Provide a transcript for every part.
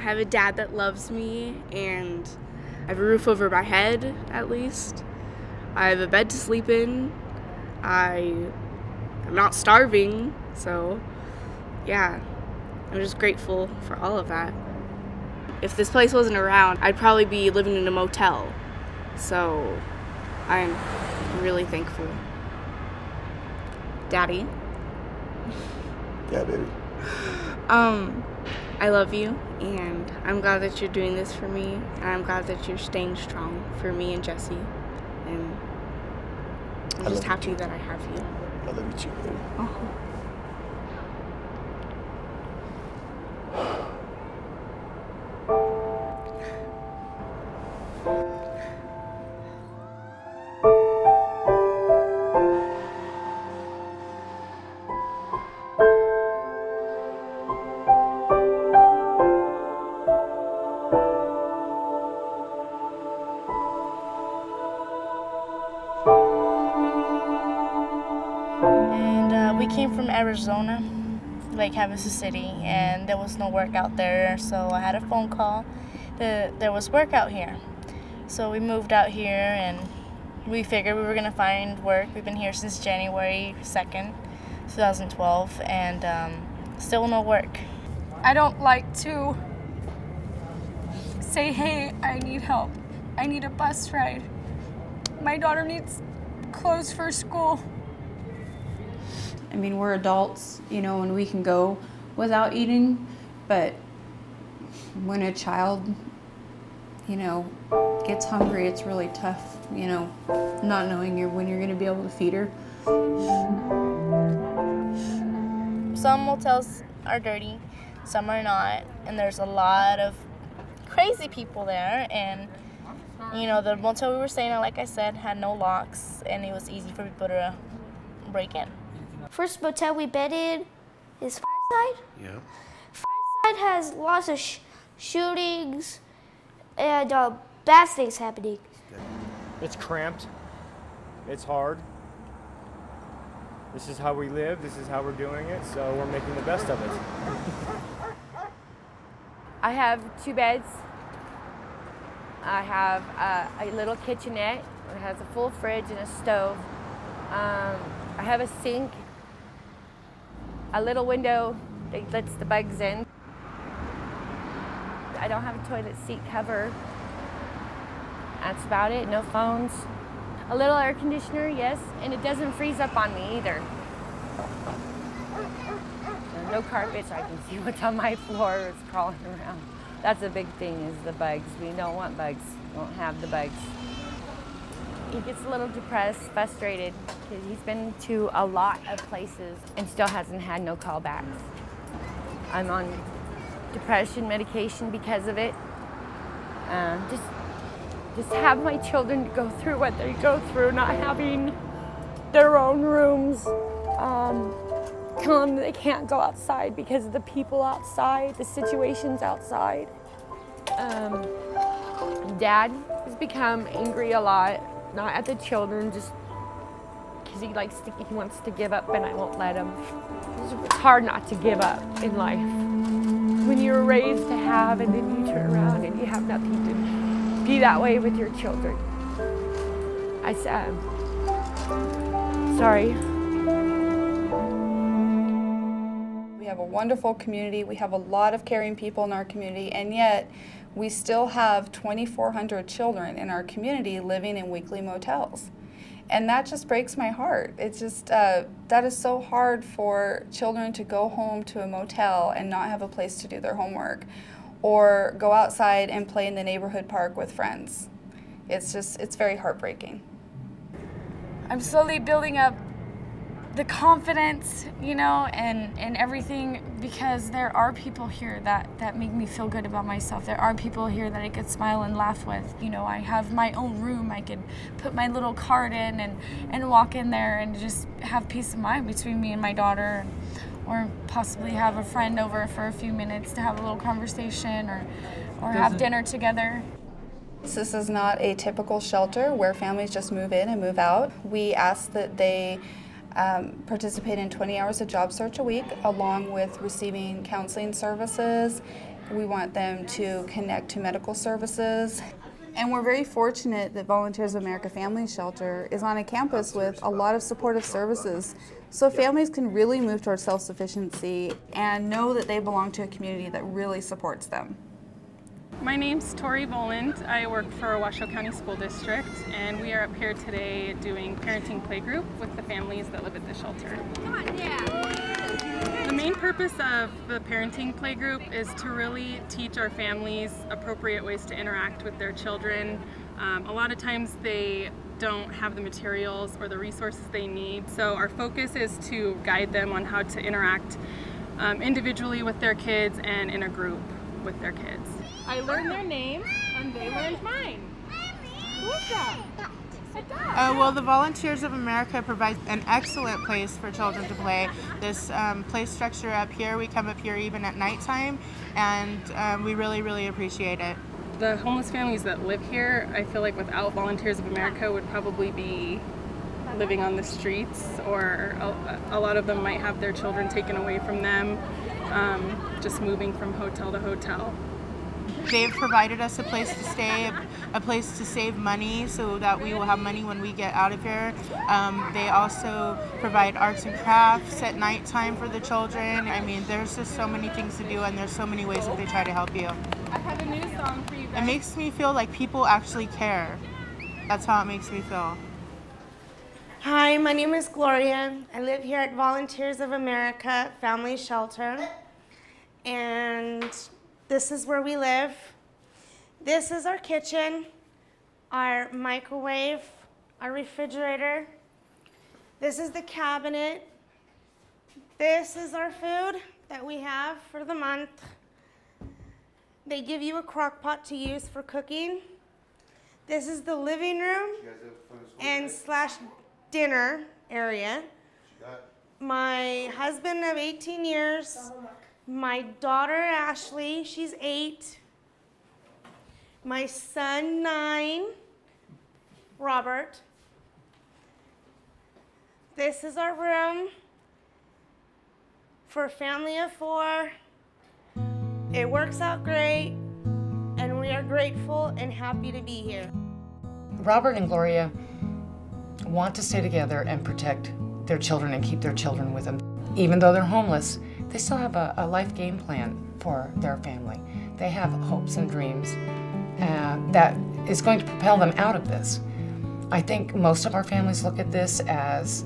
have a dad that loves me, and I have a roof over my head, at least. I have a bed to sleep in. I'm not starving, so yeah, I'm just grateful for all of that. If this place wasn't around, I'd probably be living in a motel, so I'm really thankful. Daddy? Yeah, baby. I love you, and I'm glad that you're doing this for me, and I'm glad that you're staying strong for me and Jesse, and I'm just happy that I have you. I love you too, baby. We came from Arizona, Lake Havasu City, and there was no work out there, so I had a phone call that there was work out here. So we moved out here, and we figured we were going to find work. We've been here since January 2nd, 2012, and still no work. I don't like to say, hey, I need help. I need a bus ride. My daughter needs clothes for school. I mean, we're adults, you know, and we can go without eating, but when a child, you know, gets hungry, it's really tough, you know, not knowing when you're going to be able to feed her. Some motels are dirty, some are not, and there's a lot of crazy people there, and, you know, the motel we were staying at, like I said, had no locks, and it was easy for people to break in. First motel we bed in is Fireside. Yeah. Fireside has lots of shootings and bad things happening. It's cramped. It's hard. This is how we live. This is how we're doing it. So we're making the best of it. I have 2 beds. I have a little kitchenette. It has a full fridge and a stove. I have a sink, a little window that lets the bugs in. I don't have a toilet seat cover. That's about it, no phones. A little air conditioner, yes, and it doesn't freeze up on me either. No carpet, so I can see what's on my floor, it's crawling around. That's a big thing, is the bugs. We don't want bugs, we won't have the bugs. He gets a little depressed, frustrated, because he's been to a lot of places and still hasn't had no callbacks. I'm on depression medication because of it. Just have my children go through what they go through, not having their own rooms. Tell them they can't go outside because of the people outside, the situations outside. Dad has become angry a lot. Not at the children, just because he wants to give up, and I won't let him. It's hard not to give up in life. When you're raised to have, and then you turn around and you have nothing to be that way with your children. I said, sorry. We have a wonderful community. We have a lot of caring people in our community, and yet we still have 2,400 children in our community living in weekly motels. And that just breaks my heart. It's just, that is so hard for children to go home to a motel and not have a place to do their homework, or go outside and play in the neighborhood park with friends. It's very heartbreaking. I'm slowly building up the confidence, you know, and everything, because there are people here that make me feel good about myself. There are people here that I could smile and laugh with. You know, I have my own room. I could put my little card in and walk in there and just have peace of mind between me and my daughter, or possibly have a friend over for a few minutes to have a little conversation, or have dinner together. This is not a typical shelter where families just move in and move out. We ask that they participate in 20 hours of job search a week, along with receiving counseling services We want them to connect to medical services. And we're very fortunate that Volunteers of America Family Shelter is on a campus with a lot of supportive services, so families can really move towards self-sufficiency and know that they belong to a community that really supports them. My name's Tori Boland. I work for Washoe County School District, and we are up here today doing parenting playgroup with the families that live at the shelter. The main purpose of the parenting playgroup is to really teach our families appropriate ways to interact with their children. A lot of times they don't have the materials or the resources they need, so our focus is to guide them on how to interact individually with their kids and in a group with their kids. I learned their names and they learned mine. Who is that? Well, the Volunteers of America provides an excellent place for children to play. This play structure up here, we come up here even at nighttime, and we really, really appreciate it. The homeless families that live here, I feel like without Volunteers of America would probably be living on the streets, or a lot of them might have their children taken away from them, just moving from hotel to hotel. They've provided us a place to stay, a place to save money so that we will have money when we get out of here. They also provide arts and crafts at nighttime for the children. I mean, there's just so many things to do, and there's so many ways that they try to help you. I have a new song for you guys. It makes me feel like people actually care. That's how it makes me feel. Hi, my name is Gloria. I live here at Volunteers of America Family Shelter, and this is where we live. This is our kitchen, our microwave, our refrigerator. This is the cabinet. This is our food that we have for the month. They give you a crock pot to use for cooking. This is the living room and / dinner area. My husband of 18 years. My daughter, Ashley, she's 8. My son, 9, Robert. This is our room for a family of 4. It works out great, and we are grateful and happy to be here. Robert and Gloria want to stay together and protect their children and keep their children with them. Even though they're homeless, they still have a life game plan for their family. They have hopes and dreams that is going to propel them out of this. I think most of our families look at this as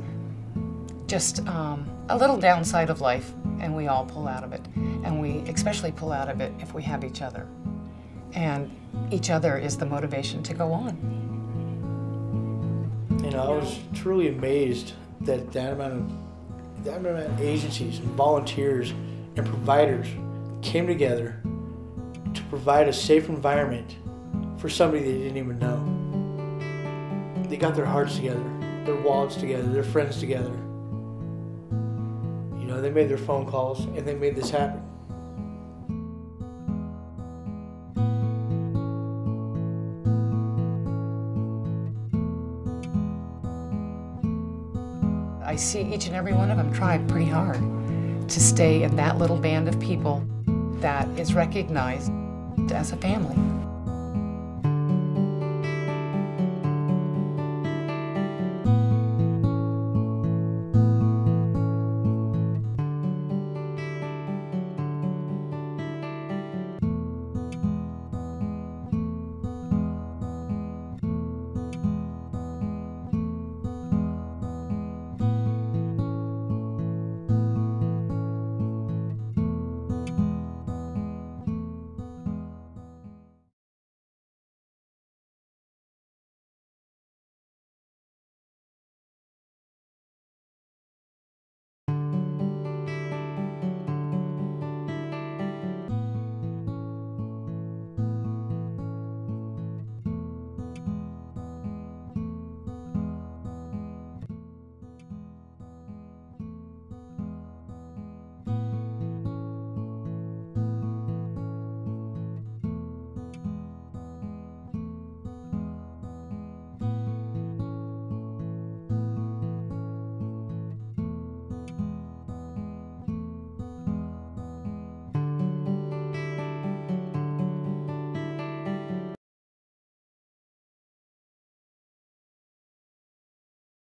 just a little downside of life, and we all pull out of it. And we especially pull out of it if we have each other. And each other is the motivation to go on. You know, I was truly amazed that that amount of agencies and volunteers and providers came together to provide a safe environment for somebody they didn't even know. They got their hearts together, their wallets together, their friends together. You know, they made their phone calls and they made this happen. I see each and every one of them try pretty hard to stay in that little band of people that is recognized as a family.